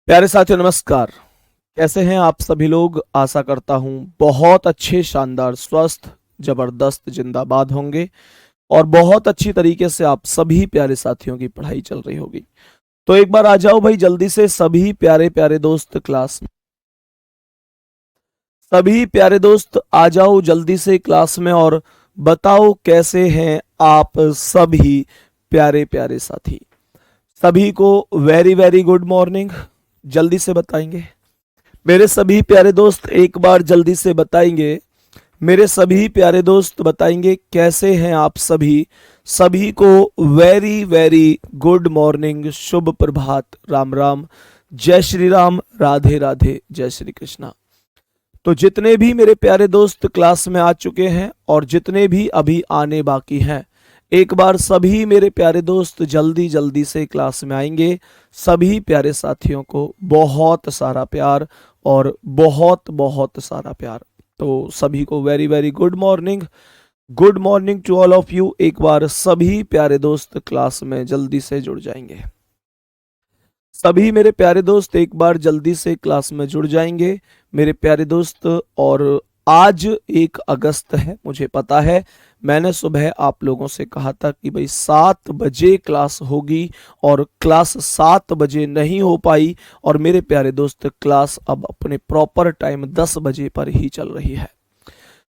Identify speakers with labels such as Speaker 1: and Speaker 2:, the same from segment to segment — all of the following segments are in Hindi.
Speaker 1: प्यारे साथियों नमस्कार। कैसे हैं आप सभी लोग? आशा करता हूं बहुत अच्छे, शानदार, स्वस्थ, जबरदस्त, जिंदाबाद होंगे और बहुत अच्छी तरीके से आप सभी प्यारे साथियों की पढ़ाई चल रही होगी। तो एक बार आ जाओ भाई जल्दी से सभी प्यारे प्यारे दोस्त क्लास में। सभी प्यारे दोस्त आ जाओ जल्दी से क्लास में और बताओ कैसे हैं आप सभी प्यारे प्यारे साथी। सभी को वेरी वेरी गुड मॉर्निंग। जल्दी से बताएंगे मेरे सभी प्यारे दोस्त, एक बार जल्दी से बताएंगे मेरे सभी प्यारे दोस्त, बताएंगे कैसे हैं आप सभी। सभी को वेरी वेरी गुड मॉर्निंग, शुभ प्रभात, राम राम, जय श्री राम, राधे राधे, जय श्री कृष्णा। तो जितने भी मेरे प्यारे दोस्त क्लास में आ चुके हैं और जितने भी अभी आने बाकी हैं, एक बार सभी मेरे प्यारे दोस्त जल्दी जल्दी से क्लास में आएंगे। सभी प्यारे साथियों को बहुत सारा प्यार और बहुत बहुत सारा प्यार। तो सभी को very very good morning. Good morning to all of you. एक बार सभी प्यारे दोस्त क्लास में जल्दी से जुड़ जाएंगे। सभी मेरे प्यारे दोस्त एक बार जल्दी से क्लास में जुड़ जाएंगे मेरे प्यारे दोस्त। और आज 1 अगस्त है, मुझे पता है। मैंने सुबह आप लोगों से कहा था कि भाई 7 बजे क्लास होगी और क्लास 7 बजे नहीं हो पाई। और मेरे प्यारे दोस्त क्लास अब अपने प्रॉपर टाइम 10 बजे पर ही चल रही है।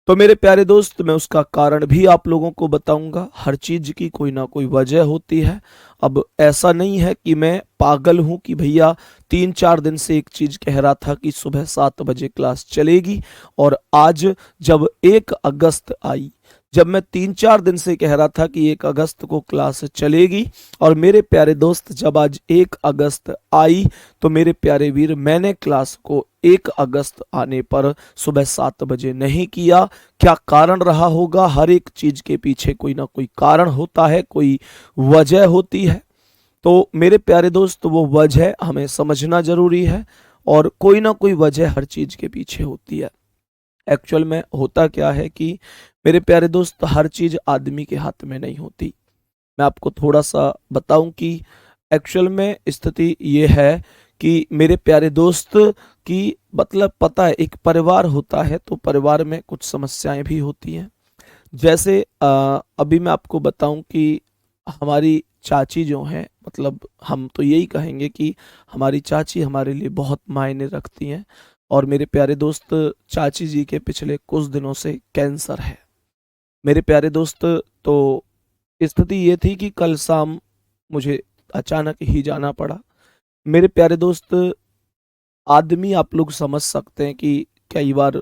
Speaker 1: तो मेरे प्यारे दोस्त मैं उसका कारण भी आप लोगों को बताऊंगा। हर चीज की कोई ना कोई वजह होती है। अब ऐसा नहीं है कि मैं पागल हूं कि भैया 3-4 दिन से एक चीज कह रहा था कि सुबह 7 बजे क्लास चलेगी और आज जब 1 अगस्त आई, जब मैं 3-4 दिन से कह रहा था कि 1 अगस्त को क्लास चलेगी और मेरे प्यारे दोस्त जब आज 1 अगस्त आई तो मेरे प्यारे वीर मैंने क्लास को 1 अगस्त आने पर सुबह 7 बजे नहीं किया। क्या कारण रहा होगा? हर एक चीज के पीछे कोई ना कोई कारण होता है, कोई वजह होती है। तो मेरे प्यारे दोस्त वो वजह हमें समझना जरूरी है और कोई ना कोई वजह हर चीज के पीछे होती है। एक्चुअल में होता क्या है कि मेरे प्यारे दोस्त हर चीज आदमी के हाथ में नहीं होती। मैं आपको थोड़ा सा बताऊं कि एक्चुअल में स्थिति ये है कि मेरे प्यारे दोस्त की मतलब पता है, एक परिवार होता है तो परिवार में कुछ समस्याएं भी होती हैं। जैसे अभी मैं आपको बताऊं कि हमारी चाची जो हैं, मतलब हम तो यही कहेंगे कि हमारी चाची हमारे लिए बहुत मायने रखती हैं। और मेरे प्यारे दोस्त चाची जी के पिछले कुछ दिनों से कैंसर है मेरे प्यारे दोस्त। तो स्थिति ये थी कि कल शाम मुझे अचानक ही जाना पड़ा मेरे प्यारे दोस्त। आदमी आप लोग समझ सकते हैं कि कई बार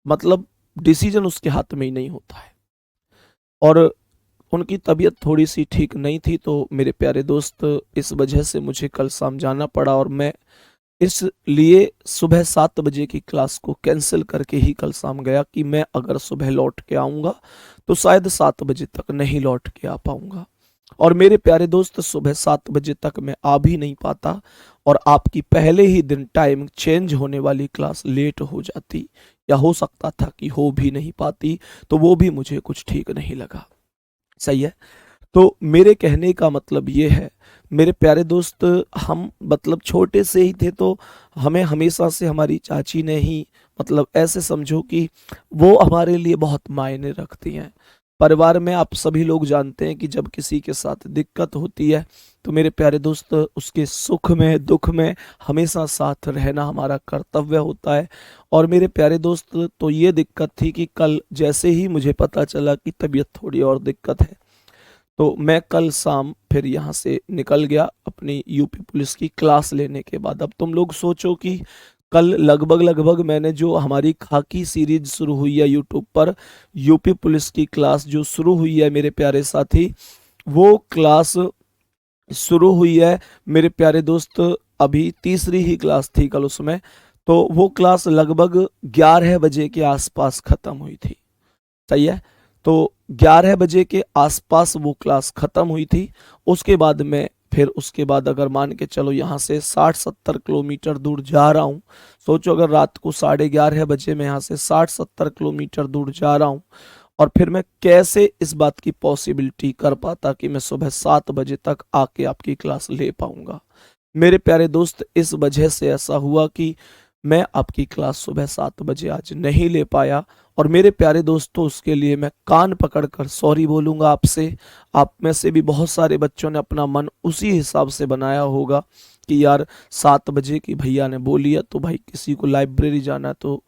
Speaker 1: मतलब डिसीजन उसके हाथ में ही नहीं होता है। और उनकी तबीयत थोड़ी सी ठीक नहीं थी तो मेरे प्यारे दोस्त इस वजह से मुझे कल शाम जाना पड़ा और मैं इसलिए सुबह 7 बजे की क्लास को कैंसिल करके ही कल शाम गया कि मैं अगर सुबह लौट के आऊंगा तो शायद 7 बजे तक नहीं लौट के आ पाऊंगा। और मेरे प्यारे दोस्त सुबह 7 बजे तक मैं आ भी नहीं पाता और आपकी पहले ही दिन टाइम चेंज होने वाली क्लास लेट हो जाती या हो सकता था कि हो भी नहीं पाती। तो वो भी मुझे कुछ ठीक नहीं लगा। सही है। तो मेरे कहने का मतलब ये है मेरे प्यारे दोस्त, हम मतलब छोटे से ही थे तो हमें हमेशा से हमारी चाची ने ही मतलब ऐसे समझो कि वो हमारे लिए बहुत मायने रखती हैं। परिवार में आप सभी लोग जानते हैं कि जब किसी के साथ दिक्कत होती है तो मेरे प्यारे दोस्त उसके सुख में दुख में हमेशा साथ रहना हमारा कर्तव्य होता है। और मेरे प्यारे दोस्त तो ये दिक्कत थी कि कल जैसे ही मुझे पता चला कि तबीयत थोड़ी और दिक्कत है तो मैं कल शाम फिर यहाँ से निकल गया अपनी यूपी पुलिस की क्लास लेने के बाद। अब तुम लोग सोचो कि कल लगभग लगभग मैंने जो हमारी खाकी सीरीज शुरू हुई है यूट्यूब पर, यूपी पुलिस की क्लास जो शुरू हुई है मेरे प्यारे साथी, वो क्लास शुरू हुई है मेरे प्यारे दोस्त। अभी तीसरी ही क्लास थी कल उसमें। तो वो क्लास लगभग 11 बजे के आसपास खत्म हुई थी। सही है। तो 11 बजे के आसपास वो क्लास खत्म हुई थी। उसके बाद मैं फिर उसके बाद अगर मान के चलो यहाँ से 60-70 किलोमीटर दूर जा रहा हूँ। सोचो अगर रात को 11:30 बजे मैं यहाँ से 60-70 किलोमीटर दूर जा रहा हूँ और फिर मैं कैसे इस बात की पॉसिबिलिटी कर पाता कि मैं सुबह 7 बजे तक आके आपकी क्लास ले पाऊंगा। मेरे प्यारे दोस्त, इस वजह से ऐसा हुआ कि मैं आपकी क्लास सुबह 7 बजे आज नहीं ले पाया। और मेरे प्यारे दोस्तों, उसके लिए मैं कान पकड़कर सॉरी बोलूँगा आपसे। आप में से भी बहुत सारे बच्चों ने अपना मन उसी हिसाब से बनाया होगा कि यार 7 बजे की भैया ने बोली है, तो भाई किसी को लाइब्रेरी जाना है तो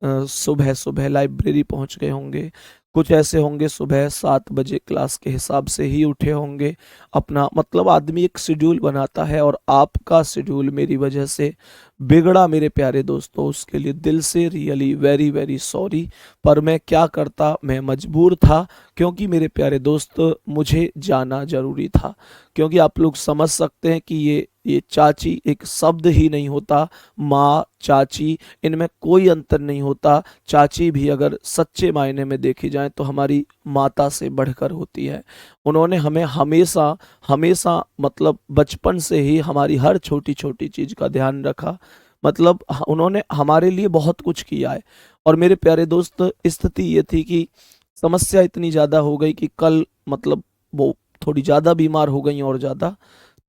Speaker 1: सुबह सुबह लाइब्रेरी पहुंच गए होंगे। कुछ ऐसे होंगे सुबह 7 बजे क्लास के हिसाब से ही उठे होंगे। अपना मतलब आदमी एक शेड्यूल बनाता है, और आपका शेड्यूल मेरी वजह से बिगड़ा मेरे प्यारे दोस्तों। उसके लिए दिल से रियली वेरी वेरी सॉरी। पर मैं क्या करता, मैं मजबूर था, क्योंकि मेरे प्यारे दोस्त मुझे जाना जरूरी था। क्योंकि आप लोग समझ सकते हैं कि ये चाची एक शब्द ही नहीं होता। माँ, चाची, इनमें कोई अंतर नहीं होता। चाची भी अगर सच्चे मायने में देखी जाए तो हमारी माता से बढ़कर होती है। उन्होंने हमें हमेशा हमेशा मतलब बचपन से ही हमारी हर छोटी छोटी चीज का ध्यान रखा। मतलब उन्होंने हमारे लिए बहुत कुछ किया है। और मेरे प्यारे दोस्त, स्थिति ये थी कि समस्या इतनी ज़्यादा हो गई कि कल मतलब वो थोड़ी ज़्यादा बीमार हो गई और ज़्यादा।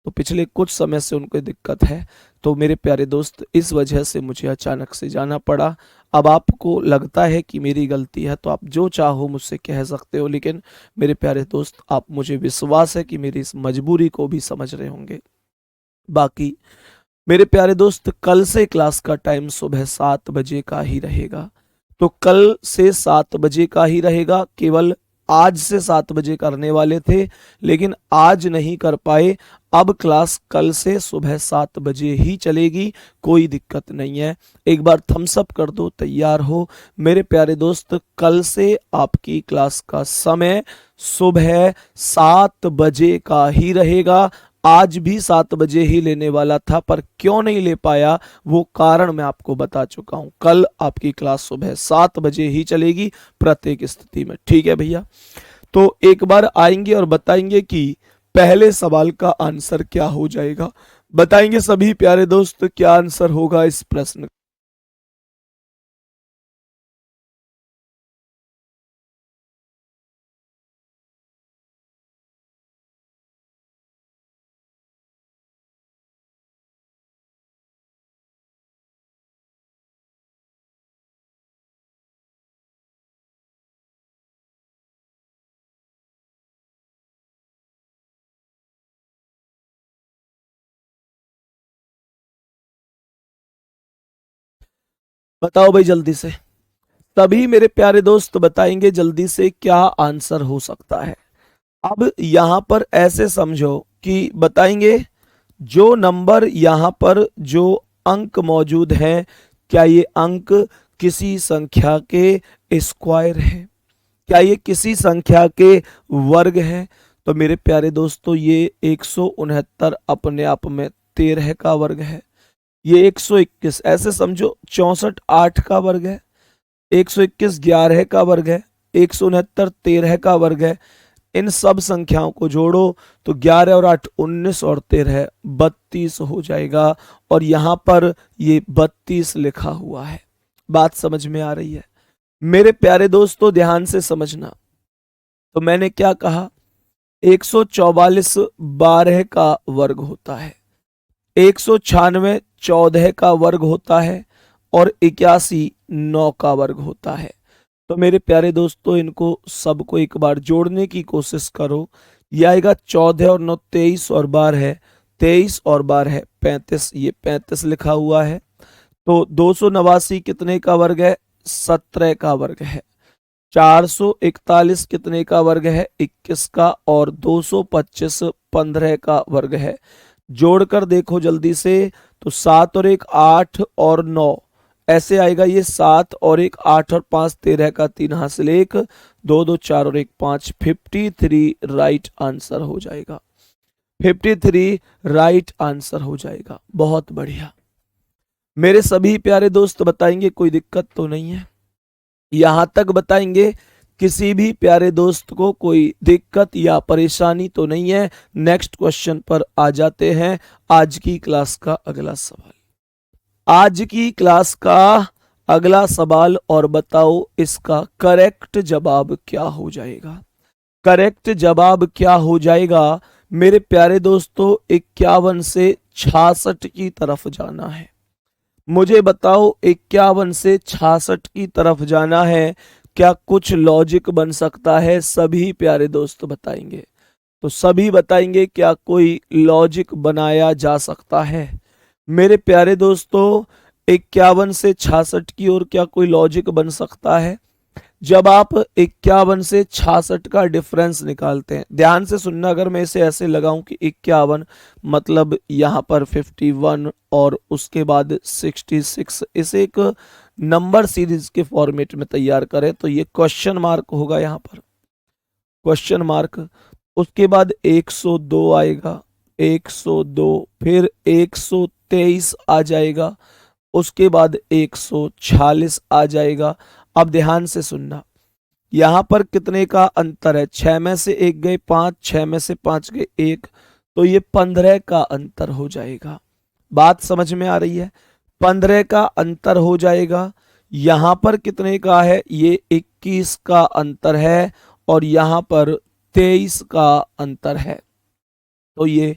Speaker 1: तो पिछले कुछ समय से उनको दिक्कत है। तो मेरे प्यारे दोस्त, इस वजह से मुझे अचानक से जाना पड़ा। अब आपको लगता है कि मेरी गलती है तो आप जो चाहो मुझसे कह सकते हो, लेकिन मेरे प्यारे दोस्त, आप मुझे विश्वास है कि मेरी इस मजबूरी को भी समझ रहे होंगे। बाकी मेरे प्यारे दोस्त, कल से क्लास का टाइम सुबह 7 बजे का ही रहेगा। तो कल से 7 बजे का ही रहेगा। केवल आज से 7 बजे करने वाले थे, लेकिन आज नहीं कर पाए। अब क्लास कल से सुबह 7 बजे ही चलेगी, कोई दिक्कत नहीं है। एक बार थम्स अप कर दो, तैयार हो मेरे प्यारे दोस्त। कल से आपकी क्लास का समय सुबह 7 बजे का ही रहेगा। आज भी 7 बजे ही लेने वाला था, पर क्यों नहीं ले पाया वो कारण मैं आपको बता चुका हूं। कल आपकी क्लास सुबह 7 बजे ही चलेगी प्रत्येक स्थिति में, ठीक है भैया। तो एक बार आएंगे और बताएंगे कि पहले सवाल का आंसर क्या हो जाएगा। बताएंगे सभी प्यारे दोस्त क्या आंसर होगा इस प्रश्न का। बताओ भाई जल्दी से, तभी मेरे प्यारे दोस्त बताएंगे जल्दी से क्या आंसर हो सकता है। अब यहां पर ऐसे समझो कि बताएंगे जो नंबर यहाँ पर जो अंक मौजूद हैं, क्या ये अंक किसी संख्या के स्क्वायर है? क्या ये किसी संख्या के वर्ग है? तो मेरे प्यारे दोस्तों, ये 169 अपने आप में 13 का वर्ग है। ये 121 ऐसे समझो 64 8 का वर्ग है। 121 11 का वर्ग है। 169 13 का वर्ग है। इन सब संख्याओं को जोड़ो तो 11 और 8 19 और 13 32 हो जाएगा। और यहां पर ये 32 लिखा हुआ है। बात समझ में आ रही है? मेरे प्यारे दोस्तों, ध्यान से समझना। तो मैंने क्या कहा, 144 12 का वर्ग होता है। 196 14 का वर्ग होता है। और 81 9 का वर्ग होता है। तो मेरे प्यारे दोस्तों, इनको सबको एक बार जोड़ने की कोशिश करो। यह आएगा 14 और 9 23 और 12 23 और 12 35, ये 35 लिखा हुआ है। तो 289 कितने का वर्ग है? 17 का वर्ग है। 441 कितने का वर्ग है? 21 का। और 225 15 का वर्ग है। जोड़कर देखो जल्दी से, तो 7 और 1 8 और 9 ऐसे आएगा। ये 7 और 1 8 और 5 13 का 3 हासिल 1 2 2 4 और 1 5 53 राइट आंसर हो जाएगा। 53 राइट आंसर हो जाएगा। बहुत बढ़िया मेरे सभी प्यारे दोस्त, बताएंगे कोई दिक्कत तो नहीं है? यहां तक बताएंगे किसी भी प्यारे दोस्त को कोई दिक्कत या परेशानी तो नहीं है? नेक्स्ट क्वेश्चन पर आ जाते हैं। आज की क्लास का अगला सवाल, आज की क्लास का अगला सवाल, और बताओ इसका करेक्ट जवाब क्या हो जाएगा। करेक्ट जवाब क्या हो जाएगा मेरे प्यारे दोस्तों? 51 से 66 की तरफ जाना है। मुझे बताओ 51 से 66 की तरफ जाना है, क्या कुछ लॉजिक बन सकता है? सभी प्यारे दोस्त बताएंगे। तो सभी बताएंगे क्या कोई लॉजिक बनाया जा सकता है? मेरे प्यारे दोस्तों 51 से 66 की ओर क्या कोई लॉजिक बन सकता है? जब आप 51 से 66 का डिफरेंस निकालते हैं, ध्यान से सुनना, अगर मैं इसे ऐसे लगाऊं कि 51 मतलब यहां पर 51 और उसके बाद 66, इसे एक नंबर सीरीज के फॉर्मेट में तैयार करें तो ये क्वेश्चन मार्क होगा, यहां पर क्वेश्चन मार्क। उसके बाद 102 आएगा, 102, फिर 123 आ जाएगा, उसके बाद 146 आ जाएगा। अब ध्यान से सुनना, यहां पर कितने का अंतर है? 6 में से 1 गए 5, 6 में से 5 गए 1, तो ये 15 का अंतर हो जाएगा। बात समझ में आ रही है? 15 का अंतर हो जाएगा। यहां पर कितने का है? ये 21 का अंतर है और यहां पर 23 का अंतर है। तो ये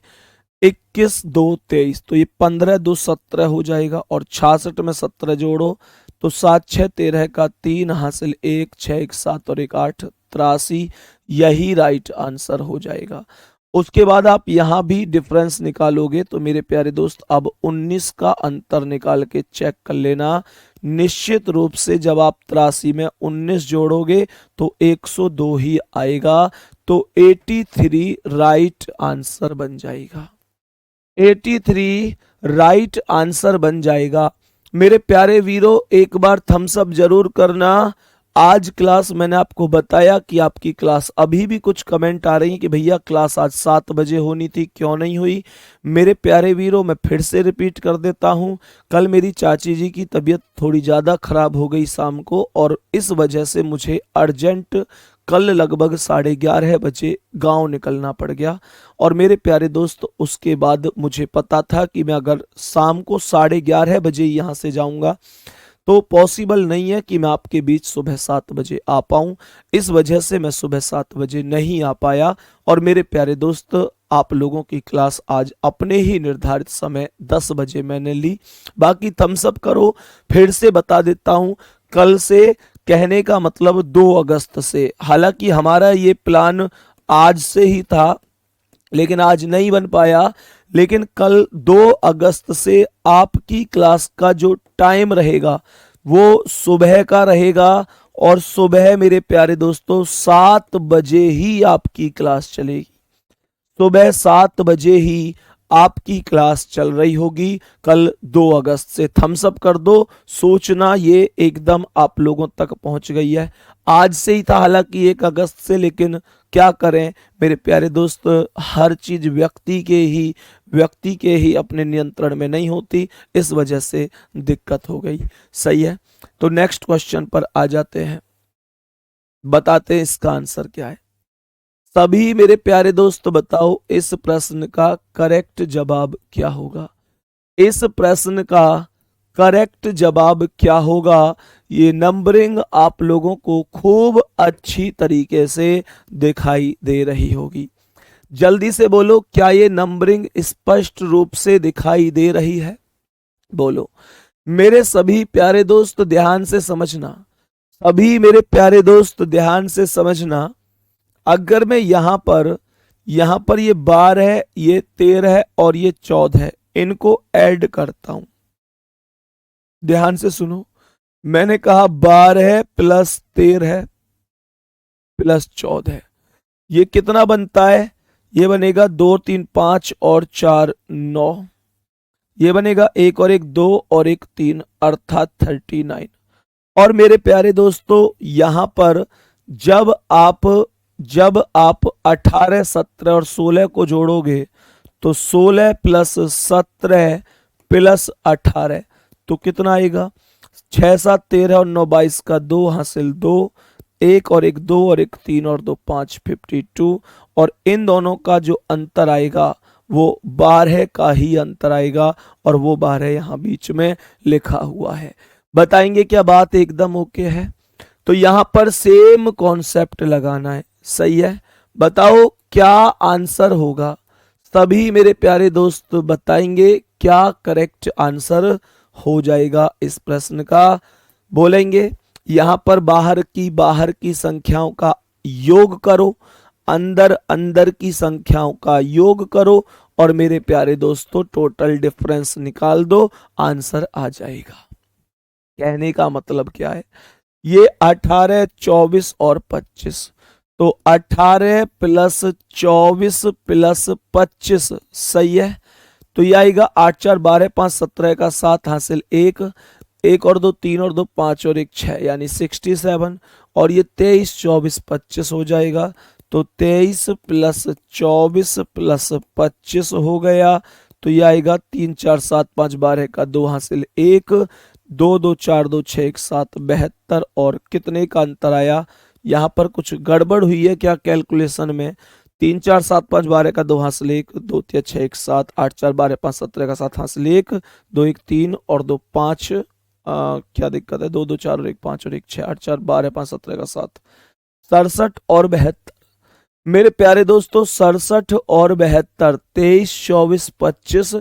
Speaker 1: 21 2 23, तो ये 15 2 17 हो जाएगा और 66 में 17 जोड़ो तो 7 6 13 का 3 हासिल 1 6 1 7 और 1 8, 83। यही राइट आंसर हो जाएगा। उसके बाद आप यहां भी डिफरेंस निकालोगे तो मेरे प्यारे दोस्त अब 19 का अंतर निकाल के चेक कर लेना। निश्चित रूप से जब आप 83 में 19 जोड़ोगे तो 102 ही आएगा, तो 83 राइट आंसर बन जाएगा। 83 राइट आंसर बन जाएगा। मेरे प्यारे वीरों, एक बार थम्स अप जरूर करना। आज क्लास मैंने आपको बताया कि आपकी क्लास, अभी भी कुछ कमेंट आ रही है कि भैया क्लास आज 7 बजे होनी थी, क्यों नहीं हुई? मेरे प्यारे वीरों, मैं फिर से रिपीट कर देता हूं, कल मेरी चाची जी की तबीयत थोड़ी ज़्यादा खराब हो गई शाम को, और इस वजह से मुझे अर्जेंट कल लगभग 11:30 बजे गांव निकलना पड़ गया। और मेरे प्यारे दोस्त, उसके बाद मुझे पता था कि मैं अगर शाम को 11:30 बजे यहाँ से जाऊँगा तो पॉसिबल नहीं है कि मैं आपके बीच सुबह 7 बजे आ पाऊँ। इस वजह से मैं सुबह 7 बजे नहीं आ पाया। और मेरे प्यारे दोस्त, आप लोगों की क्लास आज अपने ही निर्धारित समय 10 बजे मैंने ली। बाकी थम्स अप करो। फिर से बता देता हूँ, कल से, कहने का मतलब 2 अगस्त से, हालांकि हमारा ये प्लान आज से ही था लेकिन आज नहीं बन पाया, लेकिन कल 2 अगस्त से आपकी क्लास का जो टाइम रहेगा वो सुबह का रहेगा। और सुबह मेरे प्यारे दोस्तों 7 बजे ही आपकी क्लास चलेगी। सुबह 7 बजे ही आपकी क्लास चल रही होगी कल 2 अगस्त से। थम्स अप कर दो, सोचना ये एकदम आप लोगों तक पहुंच गई है। आज से ही था हालांकि 1 अगस्त से, लेकिन क्या करें मेरे प्यारे दोस्त, हर चीज व्यक्ति के ही अपने नियंत्रण में नहीं होती, इस वजह से दिक्कत हो गई। सही है, तो नेक्स्ट क्वेश्चन पर आ जाते हैं, बताते हैं इसका आंसर क्या है। सभी मेरे प्यारे दोस्त बताओ इस प्रश्न का करेक्ट जवाब क्या होगा? इस प्रश्न का करेक्ट जवाब क्या होगा? ये नंबरिंग आप लोगों को खूब अच्छी तरीके से दिखाई दे रही होगी। जल्दी से बोलो, क्या ये नंबरिंग स्पष्ट रूप से दिखाई दे रही है? बोलो मेरे सभी प्यारे दोस्त, ध्यान से समझना। सभी मेरे प्यारे दोस्त ध्यान से समझना। अगर मैं यहां पर ये 12 है, ये 13 है और ये 14 है, इनको ऐड करता हूं। ध्यान से सुनो, मैंने कहा 12 है प्लस 13 है प्लस 14 है, ये कितना बनता है? ये बनेगा 2 3 5 और 4 9, ये बनेगा 1 और 1 2 और 1 3, अर्थात 39। और मेरे प्यारे दोस्तों, यहां पर जब आप 18 17 और 16 को जोड़ोगे तो 16 प्लस 17 प्लस 18 तो कितना आएगा? 6 7 13 और 9 22 का 2 हासिल 2, 1 और 1 2 और 1 3 और 2 5, 52। और इन दोनों का जो अंतर आएगा वो 12 का ही अंतर आएगा, और वो 12 यहाँ बीच में लिखा हुआ है। बताएंगे क्या बात एकदम ओके है? तो यहां पर सेम कॉन्सेप्ट लगाना है। सही है, बताओ क्या आंसर होगा? सभी मेरे प्यारे दोस्त बताएंगे क्या करेक्ट आंसर हो जाएगा इस प्रश्न का। बोलेंगे यहां पर बाहर की संख्याओं का योग करो, अंदर अंदर की संख्याओं का योग करो और मेरे प्यारे दोस्तों टोटल डिफरेंस निकाल दो, आंसर आ जाएगा। कहने का मतलब क्या है, ये 18, 24 और 25, तो 18 प्लस 24 प्लस 25 सही है। तो ये आएगा 8 4 12 5 17 का 7 हासिल 1, 1 और 2 3 और 2 5 और 1 6 यानी 67, और ये 23 24 25 हो जाएगा। तो 23 प्लस 24 प्लस 25 हो गया। तो ये आएगा 3 4 7 5 12 का 2 हासिल 1, 2 2 4 2 6 1 7 72, और कितने का अंतर आया। यहाँ पर कुछ गड़बड़ हुई है क्या कैलकुलेशन में। 3 4 7 5 12 का 2 हासिल 1, 2 3 6 1 7, 8 4 12 5 17 का 7 हासिल 1, 2 1 3 और 2 5, क्या दिक्कत है, 2 2 4 और 1 5 और 1 6, 8 4 12 5 17 का 7, 67 और 72। मेरे प्यारे दोस्तों 67 और 72, 23 24 25,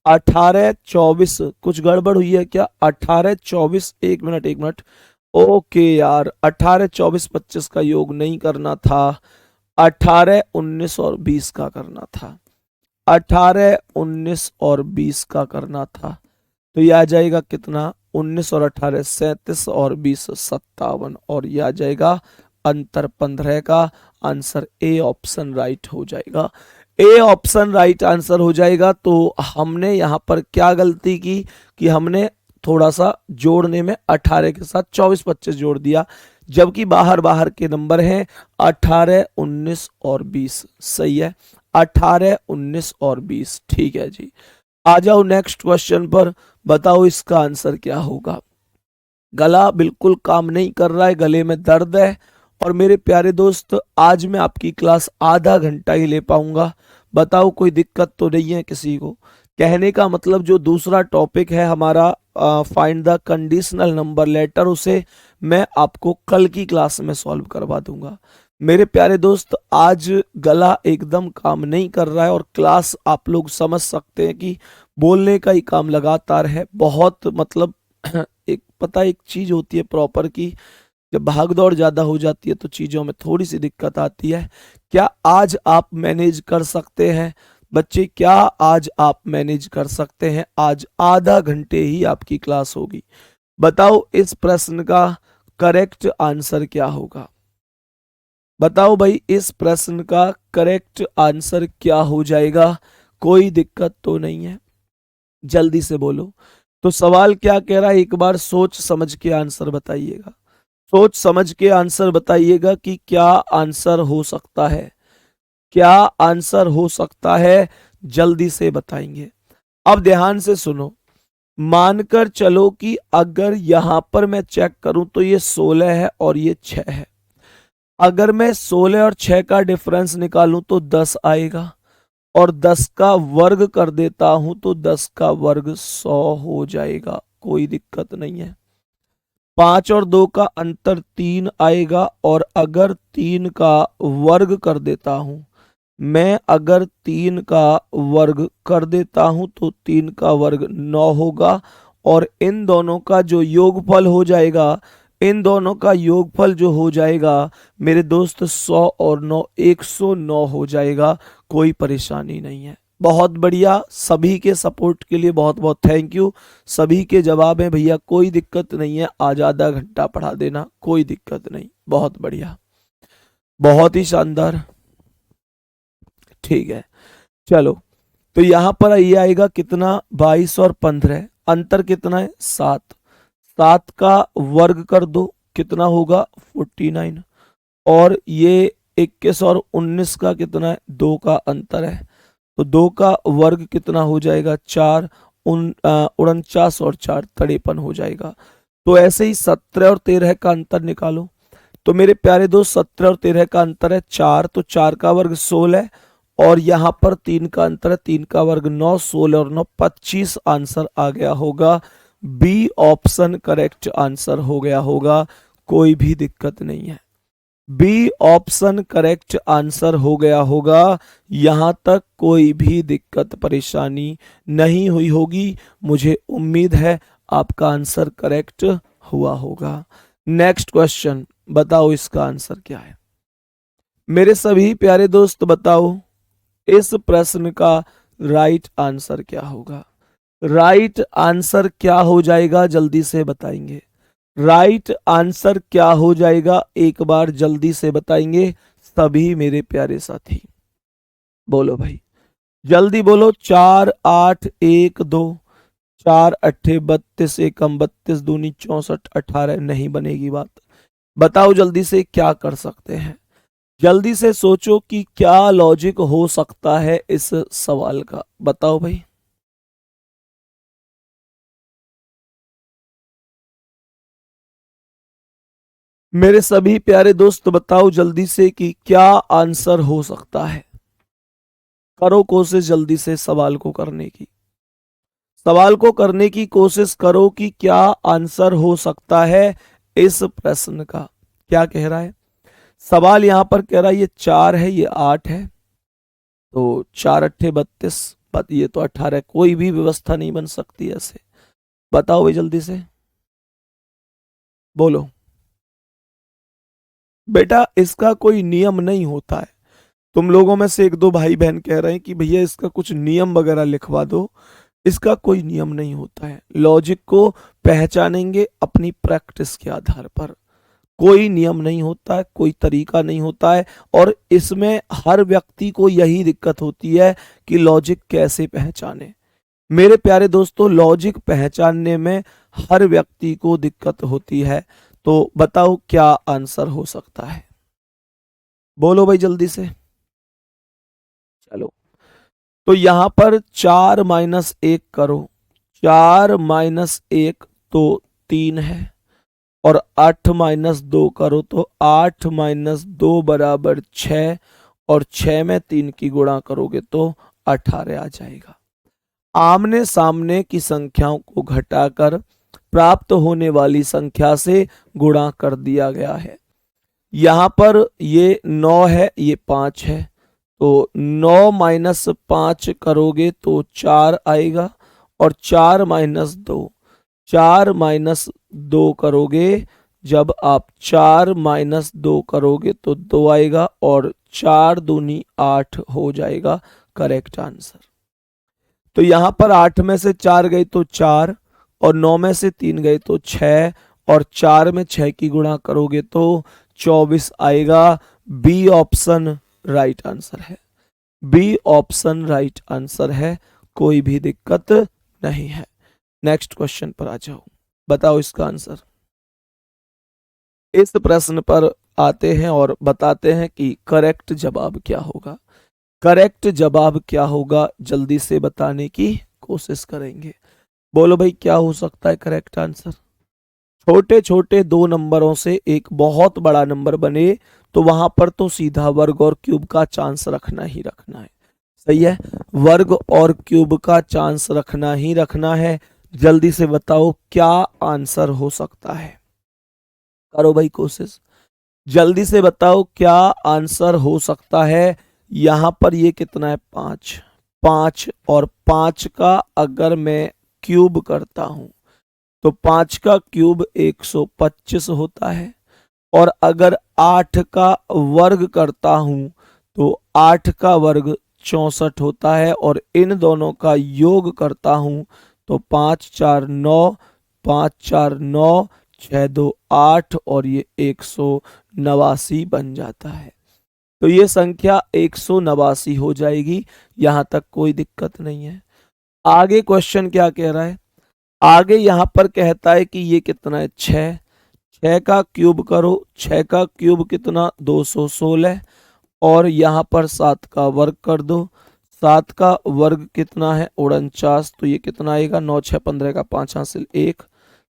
Speaker 1: 18 24, कुछ गड़बड़ हुई है क्या। 18 24, एक मिनट, ओके यार, 18 24 25 का योग नहीं करना था, 18 19 और 20 का करना था, 18 19 और 20 का करना था। तो यह आ जाएगा कितना, 19 और 18 37 और 20 57, और यह आ जाएगा अंतर 15 का। आंसर ए ऑप्शन राइट हो जाएगा, ए ऑप्शन राइट आंसर हो जाएगा। तो हमने यहाँ पर क्या गलती की कि हमने थोड़ा सा जोड़ने में 18 के साथ 24 25 जोड़ दिया, जबकि बाहर के नंबर हैं 18 19 और 20, सही है, 18 19 और 20, ठीक है जी। आ जाओ नेक्स्ट क्वेश्चन पर, बताओ इसका आंसर क्या होगा। गला बिल्कुल काम नहीं कर रहा है, गले में दर्द है, और मेरे प्यारे दोस्त आज मैं आपकी क्लास आधा घंटा ही ले पाऊंगा। बताओ कोई दिक्कत तो नहीं है किसी को। कहने का मतलब जो दूसरा टॉपिक है हमारा find the conditional number letter, उसे मैं आपको कल की क्लास में सॉल्व करवा दूंगा। मेरे प्यारे दोस्त आज गला एकदम काम नहीं कर रहा है, और क्लास आप लोग समझ सकते हैं कि बोलने का ही काम लगातार है, बहुत मतलब एक पता एक चीज होती है प्रॉपर की, जब भाग दौड़ ज्यादा हो जाती है तो चीजों में थोड़ी सी दिक्कत आती है। क्या आज आप मैनेज कर सकते हैं बच्चे, क्या आज आप मैनेज कर सकते हैं। आज आधा घंटे ही आपकी क्लास होगी। बताओ इस प्रश्न का करेक्ट आंसर क्या होगा। बताओ भाई इस प्रश्न का करेक्ट आंसर क्या हो जाएगा। कोई दिक्कत तो नहीं है, जल्दी से बोलो। तो सवाल क्या कह रहा है, एक बार सोच समझ के आंसर बताइएगा, सोच समझ के आंसर बताइएगा कि क्या आंसर हो सकता है, क्या आंसर हो सकता है, जल्दी से बताएंगे। अब ध्यान से सुनो, मानकर चलो कि अगर यहां पर मैं चेक करूं तो ये 16 है और ये 6 है। अगर मैं 16 और 6 का डिफरेंस निकालूं तो 10 आएगा, और 10 का वर्ग कर देता हूं तो 10 का वर्ग 100 हो जाएगा, कोई दिक्कत नहीं है। 5 और 2 का अंतर 3 आएगा, और अगर 3 का वर्ग कर देता हूं मैं, अगर 3 का वर्ग कर देता हूं तो 3 का वर्ग 9 होगा, और इन दोनों का जो योगफल हो जाएगा, इन दोनों का योगफल जो हो जाएगा मेरे दोस्त 100 और 9 109 हो जाएगा। कोई परेशानी नहीं है, बहुत बढ़िया। सभी के सपोर्ट के लिए बहुत बहुत थैंक यू। सभी के जवाब हैं भैया, कोई दिक्कत नहीं है, आज आधा घंटा पढ़ा देना, कोई दिक्कत नहीं। बहुत बढ़िया, बहुत ही शानदार, ठीक है। चलो तो यहां पर ये आएगा कितना, 22 और 15, अंतर कितना है 7, 7 का वर्ग कर दो कितना होगा 49, और ये 21 और 19 का कितना है 2 का अंतर है, तो 2 का वर्ग कितना हो जाएगा 4, 49 और 4 53 हो जाएगा। तो ऐसे ही 17 और 13 का अंतर निकालो। तो मेरे प्यारे दोस्त 17 और 13 का अंतर है 4, तो 4 का वर्ग 16, और यहां पर 3 का अंतर है, 3 का वर्ग 9, 16 और 9 25 आंसर आ गया होगा। बी ऑप्शन करेक्ट आंसर हो गया होगा, कोई भी दिक्कत नहीं है। बी ऑप्शन करेक्ट आंसर हो गया होगा। यहां तक कोई भी दिक्कत परेशानी नहीं हुई होगी। मुझे उम्मीद है आपका आंसर करेक्ट हुआ होगा। नेक्स्ट क्वेश्चन, बताओ इसका आंसर क्या है। मेरे सभी प्यारे दोस्त बताओ इस प्रश्न का राइट आंसर क्या होगा। राइट आंसर क्या हो जाएगा जल्दी से बताएंगे। राइट आंसर क्या हो जाएगा एक बार जल्दी से बताएंगे सभी मेरे प्यारे साथी। बोलो भाई, जल्दी बोलो। 4 8 1 2, 4 अट्ठे 32, एकम 32 दूनी 64, 18 नहीं बनेगी बात। बताओ जल्दी से क्या कर सकते हैं। जल्दी से सोचो कि क्या लॉजिक हो सकता है इस सवाल का। बताओ भाई। मेरे सभी प्यारे दोस्त बताओ जल्दी से कि क्या आंसर हो सकता है। करो कोशिश जल्दी से सवाल को करने की। सवाल को करने की कोशिश करो कि क्या आंसर हो सकता है इस प्रश्न का। क्या कह रहा है सवाल यहां पर, कह रहा है ये 4 है ये 8 है, तो 4 अट्ठे 32, ये तो 18, कोई भी व्यवस्था नहीं बन सकती ऐसे। बताओ भाई जल्दी से बोलो। बेटा इसका कोई नियम नहीं होता है। तुम लोगों में से एक दो भाई बहन कह रहे हैं कि भैया इसका कुछ नियम वगैरह लिखवा दो। इसका कोई नियम नहीं होता है। लॉजिक को पहचानेंगे अपनी प्रैक्टिस के आधार पर। कोई नियम नहीं होता है, कोई तरीका नहीं होता है। और इसमें हर व्यक्ति को यही दिक्कत होती है कि लॉजिक कैसे पहचाने। मेरे प्यारे दोस्तों, लॉजिक पहचानने में हर व्यक्ति को दिक्कत होती है। तो बताओ क्या आंसर हो सकता है। बोलो भाई जल्दी से। चलो, तो यहां पर 4 माइनस 1 करो। 4 माइनस 1 तो 3 है, और 8 माइनस 2 करो तो 8 माइनस 2 बराबर 6, और 6 में 3 की गुणा करोगे तो 18 आ जाएगा। आमने सामने की संख्याओं को घटाकर प्राप्त होने वाली संख्या से गुणा कर दिया गया है। यहां पर ये 9 है, ये 5 है, तो 9 माइनस 5 करोगे तो 4 आएगा, और 4 माइनस 2, 4 माइनस 2 करोगे, जब आप 4 माइनस 2 करोगे तो 2 आएगा, और 4 दूनी 8 हो जाएगा करेक्ट आंसर। तो यहां पर 8 में से 4 गई तो 4, और 9 में से 3 गई तो 6, और 4 में 6 की गुणा करोगे तो 24 आएगा। बी ऑप्शन राइट आंसर है। बी ऑप्शन राइट आंसर है, कोई भी दिक्कत नहीं है। नेक्स्ट क्वेश्चन पर आ जाओ, बताओ इसका आंसर। इस प्रश्न पर आते हैं और बताते हैं कि करेक्ट जवाब क्या होगा। करेक्ट जवाब क्या होगा जल्दी से बताने की कोशिश करेंगे। बोलो भाई क्या हो सकता है करेक्ट आंसर। छोटे छोटे दो नंबरों से एक बहुत बड़ा नंबर बने तो वहां पर तो सीधा वर्ग और क्यूब का चांस रखना ही रखना है। सही है, वर्ग और क्यूब का चांस रखना ही रखना है। जल्दी से बताओ क्या आंसर हो सकता है। करो भाई कोशिश, जल्दी से बताओ क्या आंसर हो सकता है। यहां पर ये कितना है 5, 5 और 5 का अगर मैं क्यूब करता हूं तो 5 का क्यूब 125 होता है, और अगर 8 का वर्ग करता हूं तो 8 का वर्ग 64 होता है, और इन दोनों का योग करता हूं तो 5 4 9, 5 4 9, 6 2 8, और ये 189 बन जाता है। तो ये संख्या 189 हो जाएगी। यहां तक कोई दिक्कत नहीं है। आगे क्वेश्चन क्या कह रहा है। आगे यहां पर कहता है कि ये कितना है 6, 6 का क्यूब करो। 6 का क्यूब कितना 216, और यहां पर 7 का वर्ग कर दो। 7 का वर्ग कितना है 49, तो ये कितना आएगा 9 6 15 का 5 हासिल 1,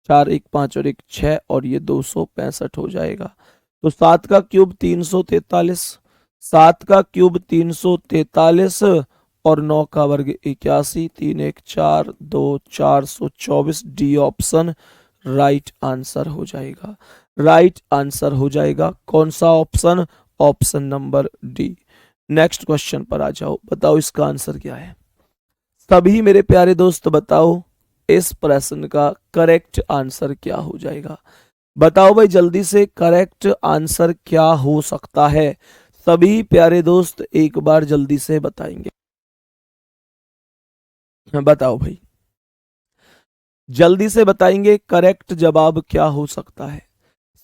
Speaker 1: 4 1 5 और 1 6, और ये 265 हो जाएगा। तो 7 का क्यूब 343, 7 का क्यूब 343, और 9 का वर्ग 81, 3 1 4 2 424। डी ऑप्शन राइट आंसर हो जाएगा। राइट आंसर हो जाएगा कौन सा option? Option number D. Next question पर आ जाओ, बताओ इसका आंसर क्या है। सभी मेरे प्यारे दोस्त बताओ इस प्रश्न का करेक्ट आंसर क्या हो जाएगा। बताओ भाई जल्दी से, करेक्ट आंसर क्या हो सकता है? सभी प्यारे दोस्त एक बार जल्दी से बताएंगे। बताओ भाई, जल्दी से बताएंगे करेक्ट जवाब क्या हो सकता है।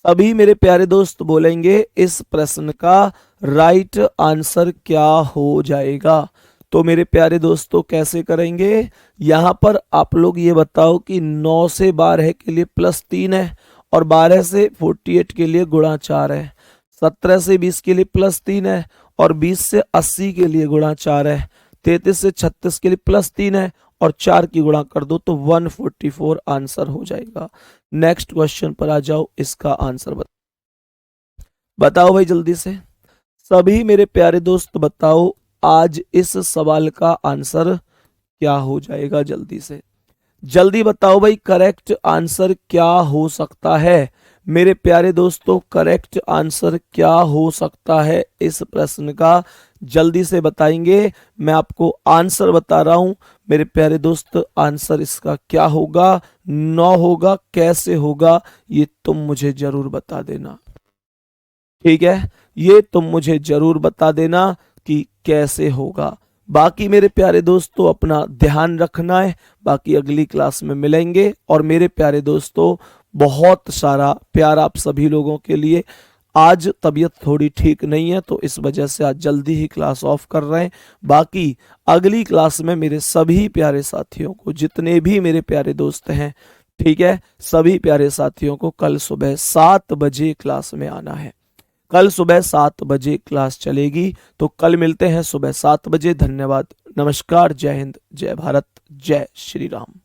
Speaker 1: सभी मेरे प्यारे दोस्त बोलेंगे इस प्रश्न का राइट आंसर क्या हो जाएगा। तो मेरे प्यारे दोस्तों कैसे करेंगे, यहां पर आप लोग ये बताओ कि 9 से 12 के लिए +3 है, और 12 से 48 के लिए गुणा 4 है, 17 से 20 के लिए +3 है, और 20 से 80 के लिए गुणा 4 है, 33 से 36 के लिए +3 है, और 4 की गुणा कर दो तो 144 आंसर हो जाएगा। नेक्स्ट क्वेश्चन पर आ जाओ, इसका आंसर बताओ भाई जल्दी से। सभी मेरे प्यारे दोस्त बताओ आज इस सवाल का आंसर क्या हो जाएगा, जल्दी से जल्दी बताओ भाई करेक्ट आंसर क्या हो सकता है। मेरे प्यारे दोस्तों करेक्ट आंसर क्या हो सकता है इस प्रश्न का, जल्दी से बताएंगे। मैं आपको आंसर बता रहा हूं मेरे प्यारे दोस्त, आंसर इसका क्या होगा, 9 होगा, कैसे होगा ये तुम मुझे जरूर बता देना, ठीक है, ये तुम मुझे जरूर बता देना कि कैसे होगा। बाकी मेरे प्यारे दोस्तों अपना ध्यान रखना है, बाकी अगली क्लास में मिलेंगे। और मेरे प्यारे दोस्तों बहुत सारा प्यार आप सभी लोगों के लिए। आज तबीयत थोड़ी ठीक नहीं है तो इस वजह से आज जल्दी ही क्लास ऑफ कर रहे हैं। बाकी अगली क्लास में मेरे सभी प्यारे साथियों को, जितने भी मेरे प्यारे दोस्त हैं, ठीक है, सभी प्यारे साथियों को कल सुबह 7 बजे क्लास में आना है। कल सुबह 7 बजे क्लास चलेगी, तो कल मिलते हैं सुबह 7 बजे। धन्यवाद, नमस्कार, जय हिंद, जय भारत, जय श्री राम।